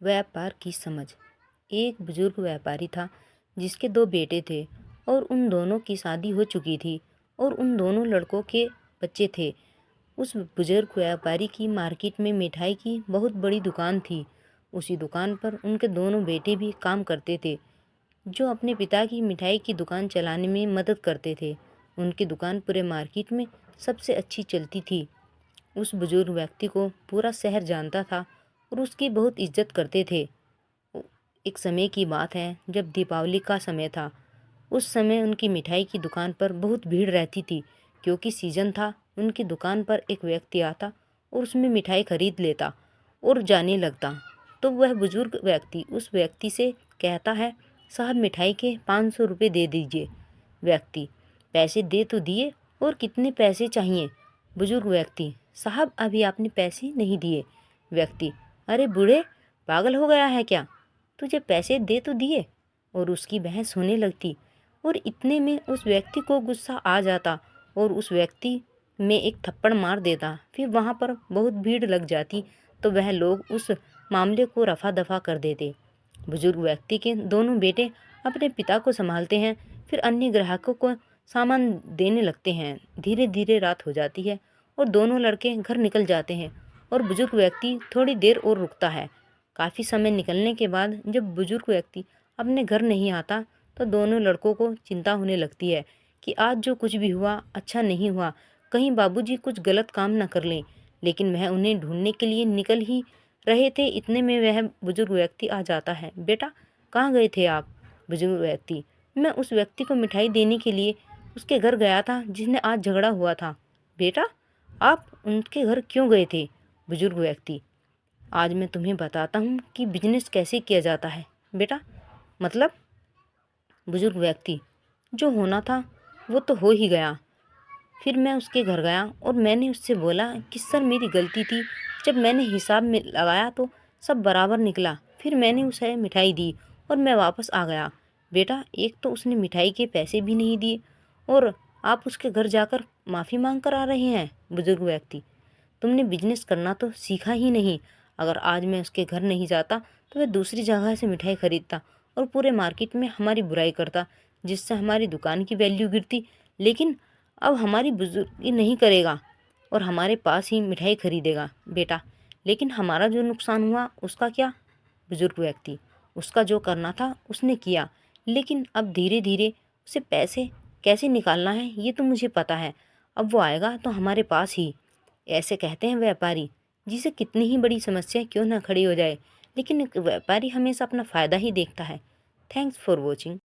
व्यापार की समझ। एक बुजुर्ग व्यापारी था जिसके दो बेटे थे और उन दोनों की शादी हो चुकी थी और उन दोनों लड़कों के बच्चे थे। उस बुजुर्ग व्यापारी की मार्केट में मिठाई की बहुत बड़ी दुकान थी। उसी दुकान पर उनके दोनों बेटे भी काम करते थे जो अपने पिता की मिठाई की दुकान चलाने में मदद करते थे। उनकी दुकान पूरे मार्केट में सबसे अच्छी चलती थी। उस बुजुर्ग व्यक्ति को पूरा शहर जानता था और उसकी बहुत इज्जत करते थे। एक समय की बात है जब दीपावली का समय था। उस समय उनकी मिठाई की दुकान पर बहुत भीड़ रहती थी क्योंकि सीजन था। उनकी दुकान पर एक व्यक्ति आता और उसमें मिठाई खरीद लेता और जाने लगता। तो वह बुजुर्ग व्यक्ति उस व्यक्ति से कहता है, साहब मिठाई के 500 रुपये दे दीजिए। व्यक्ति, पैसे दे तो दिए, और कितने पैसे चाहिए? बुजुर्ग व्यक्ति, साहब अभी आपने पैसे नहीं दिए। व्यक्ति, अरे बूढ़े, पागल हो गया है क्या? तुझे पैसे दे तो दिए। और उसकी बहस होने लगती और इतने में उस व्यक्ति को गुस्सा आ जाता और उस व्यक्ति में एक थप्पड़ मार देता। फिर वहाँ पर बहुत भीड़ लग जाती तो वह लोग उस मामले को रफा दफा कर देते। बुजुर्ग व्यक्ति के दोनों बेटे अपने पिता को संभालते हैं, फिर अन्य ग्राहकों को सामान देने लगते हैं। धीरे धीरे रात हो जाती है और दोनों लड़के घर निकल जाते हैं और बुजुर्ग व्यक्ति थोड़ी देर और रुकता है। काफ़ी समय निकलने के बाद जब बुजुर्ग व्यक्ति अपने घर नहीं आता तो दोनों लड़कों को चिंता होने लगती है कि आज जो कुछ भी हुआ अच्छा नहीं हुआ, कहीं बाबूजी कुछ गलत काम न कर लें। लेकिन वह उन्हें ढूंढने के लिए निकल ही रहे थे, इतने में वह बुजुर्ग व्यक्ति आ जाता है। बेटा, कहाँ गए थे आप? बुजुर्ग व्यक्ति, मैं उस व्यक्ति को मिठाई देने के लिए उसके घर गया था जिसने आज झगड़ा हुआ था। बेटा, आप उनके घर क्यों गए थे? बुजुर्ग व्यक्ति, आज मैं तुम्हें बताता हूँ कि बिजनेस कैसे किया जाता है। बेटा, मतलब? बुजुर्ग व्यक्ति, जो होना था वो तो हो ही गया। फिर मैं उसके घर गया और मैंने उससे बोला कि सर मेरी गलती थी, जब मैंने हिसाब में लगाया तो सब बराबर निकला। फिर मैंने उसे मिठाई दी और मैं वापस आ गया। बेटा, एक तो उसने मिठाई के पैसे भी नहीं दिए और आप उसके घर जाकर माफ़ी मांग कर आ रहे हैं। बुजुर्ग व्यक्ति, तुमने बिजनेस करना तो सीखा ही नहीं। अगर आज मैं उसके घर नहीं जाता तो वह दूसरी जगह से मिठाई खरीदता और पूरे मार्केट में हमारी बुराई करता, जिससे हमारी दुकान की वैल्यू गिरती। लेकिन अब हमारी बुजुर्गी नहीं करेगा और हमारे पास ही मिठाई खरीदेगा। बेटा, लेकिन हमारा जो नुकसान हुआ उसका क्या? बुजुर्ग व्यक्ति, उसका जो करना था उसने किया, लेकिन अब धीरे धीरे उसे पैसे कैसे निकालना है ये तो मुझे पता है। अब वो आएगा तो हमारे पास ही। ऐसे कहते हैं व्यापारी, जिसे कितनी ही बड़ी समस्या क्यों ना खड़ी हो जाए, लेकिन एक व्यापारी हमेशा अपना फ़ायदा ही देखता है। Thanks for watching.